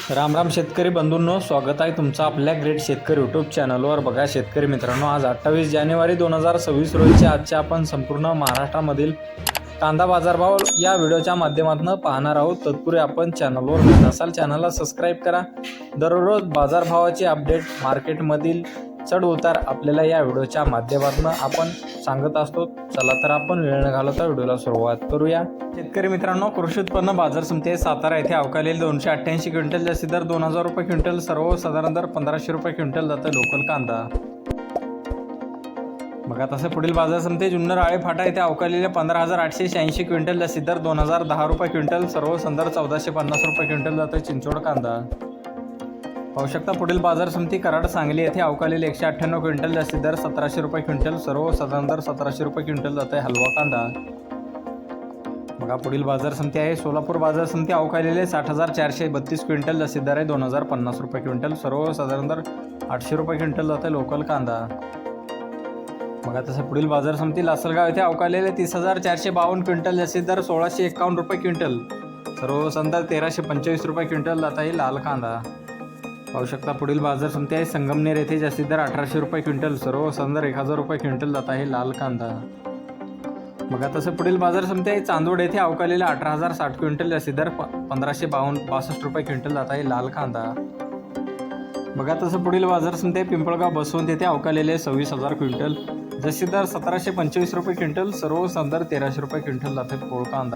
राम राम शेतकरी बंधूंनो, स्वागत आहे तुमचं आपल्या ग्रेट शेतकरी यूट्यूब चॅनलवर। बघा शेतकरी मित्रांनो, आज 28 जानेवारी 2026 रोजीच्या आजच्या आपण संपूर्ण महाराष्ट्रामधील कांदा बाजारभाव या व्हिडिओच्या माध्यमातून पाहणार आहोत। तत्पूर्वी आपण चॅनलवर नवीन असाल चॅनलला सबस्क्राइब करा। दररोज बाजारभावाचे अपडेट, मार्केटमधील चढ उतार आपल्याला या व्हिडिओच्या माध्यमातून आपण सांगत असतो। चला तर आपण वेळ न घालवता व्हिडिओला सुरुवात करूया। शेतकरी मित्रांनो, कृषी उत्पन्न बाजार समिती सातारा येथे अवकालेले 288 क्विंटल, जास्ती दर 2000 रुपये क्विंटल, सर्वसाधारण दर 1500 रुपये क्विंटल जातं लोकल कांदा। बघा तसे पुढील बाजार समिती जुन्नर आळे फाटा येथे अवकालेले 15886 क्विंटल, जास्ती दर 2010 रुपये क्विंटल, सर्वसाधारण दर 1450 रुपये क्विंटल जातं चिंचोड कांदा। पाहू शकता पुढील बाजार समिती कराड सांगली येथे अवकालेले 198 क्विंटल, जास्ती दर 1700 रुपये क्विंटल, सर्वसाधारण दर 1700 रुपये क्विंटल जातं हलवा कांदा। बघा पुढील बाजार समिती आहे सोलापूर बाजार समिती अवकालेले 60432 क्विंटल, जास्ती दर आहे 2050 रुपये क्विंटल, सर्वसाधारण दर 800 रुपये क्विंटल जातं लोकल कांदा। बघा तसं पुढील बाजार समिती लासलगाव येथे अवकालेले 30452 क्विंटल, जास्ती दर 1651 रुपये क्विंटल, सर्वसाधारण दर 1325 रुपये क्विंटल जात आहे लाल कांदा। पाहू शकता पुढील बाजार समिती आहे संगमनेर येथे, जास्ती दर 1800 रुपये क्विंटल, सर्वसाधारण दर 1000 रुपये क्विंटल जात आहे लाल कांदा। बघा तसं पुढील बाजार समिती आहे चांदोड येथे अवकालेले 18060 क्विंटल, जास्ती दर 1562 रुपये क्विंटल जात आहे लाल कांदा। बघा तसं पुढील बाजार समिती आहे पिंपळगाव बसवंत येथे अवकालेले 26000 क्विंटल, जास्ती दर 1725 रुपये क्विंटल, सर्वसाधारण दर 1300 रुपये क्विंटल जाते पोळ कांदा।